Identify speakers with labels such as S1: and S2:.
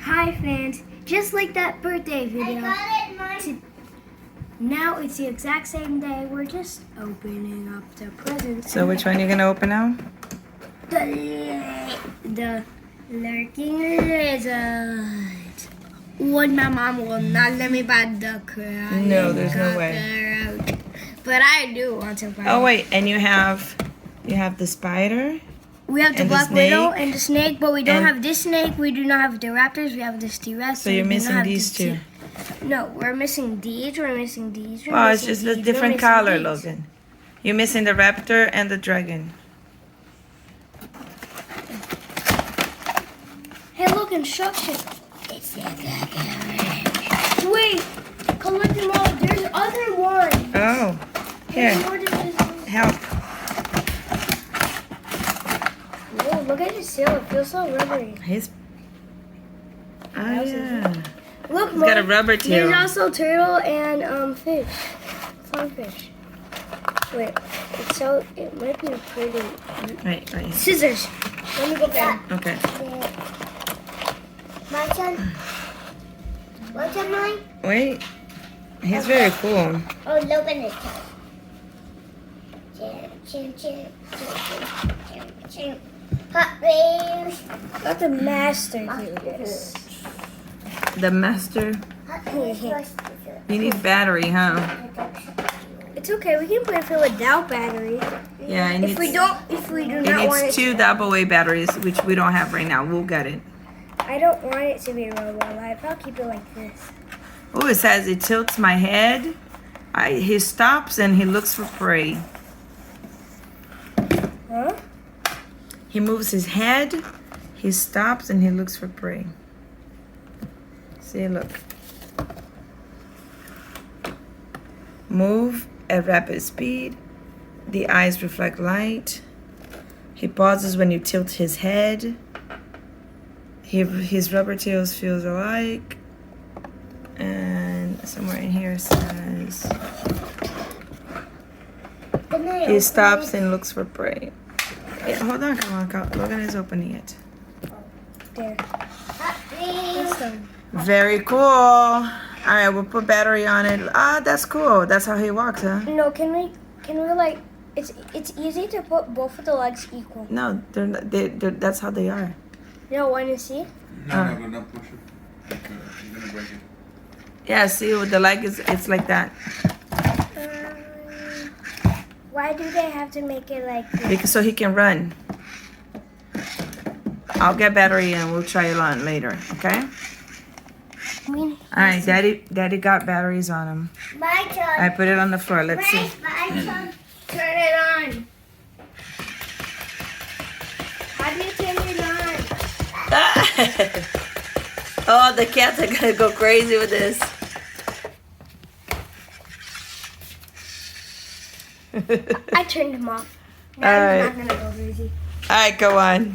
S1: Hi fans, just like that birthday video.
S2: I got it,
S1: Now it's the exact same day. We're just opening up the presents.
S3: So which one are you gonna open now?
S1: The lurking lizard. One, my mom will not let me buy the crying
S3: No, there's no way.
S1: cockroach. But I do want to buy
S3: Oh
S1: it.
S3: wait, and you have the spider.
S1: We have the
S3: and the
S1: black widow
S3: snake.
S1: and the snake, but we don't
S3: And-
S1: have this snake. We do not have the raptors. We have this T-Rex.
S3: So you're
S1: we do not
S3: missing
S1: have
S3: these
S1: the
S3: two.
S1: No, we're missing these. We're missing these. We're
S3: Oh, it's
S1: missing
S3: just a
S1: these,
S3: different
S1: we're missing
S3: color,
S1: these.
S3: Logan. You're missing the raptor and the dragon.
S1: Hey, look, instruction. It's the cockroach. Wait, collect them all. There's other ones.
S3: Oh, here,
S1: There's more than this one.
S3: help.
S1: Whoa, look at the seal. It feels so rubbery.
S3: He's. Oh yeah.
S1: Look,
S3: He's got a
S1: Mom,
S3: rubber tail.
S1: There's also turtle and fish. Sunfish. Wait, it's so, it might be pretty.
S3: Right.
S1: Scissors. Let me go back.
S3: Okay.
S2: My turn. What's your mine?
S3: Wait. He's very cool.
S2: Oh, Logan is turn. Chim. Hot wheels.
S1: Let the master do this.
S3: The master.
S2: Hot wheels.
S3: You need battery, huh?
S1: It's okay. We can play for without battery.
S3: Yeah. It
S1: If we do
S3: It
S1: not want it,
S3: needs two double A batteries, which we don't have right now. We'll get it.
S1: I don't want it to be Robo Alive. I'll keep it like this.
S3: Oh, it says it tilts my head. He stops and he looks for prey.
S1: Huh?
S3: He moves his head. He stops and he looks for prey. See, look. Move at rapid speed. The eyes reflect light. He pauses when you tilt his head. His rubber tails feels alike. And somewhere in here it says he stops and looks for prey. Yeah, hold on, come on. Logan is opening it.
S1: There.
S2: Hot wheels.
S1: It's done.
S3: Very cool. All right, we'll put battery on it. Ah, that's cool. That's how he walks, huh?
S1: No, can we like? It's easy to put both of the legs equal.
S3: No, they're that's how they are.
S1: You don't want to see?
S4: No, don't push it. You're gonna break it.
S3: Yeah, see, with the leg it's like that.
S1: Why do they have to make it like this?
S3: Because so he can run. I'll get battery and we'll try it on later, okay?
S1: I mean,
S3: All right, Daddy got batteries on him.
S2: My turn.
S3: I put it on the floor. Let's see.
S2: My turn.
S1: turn it on. How do you turn it on?
S3: Oh, the cats are gonna go crazy with this.
S1: I turned them off.
S3: All
S1: Now
S3: right.
S1: I'm not gonna go crazy.
S3: All right, go on.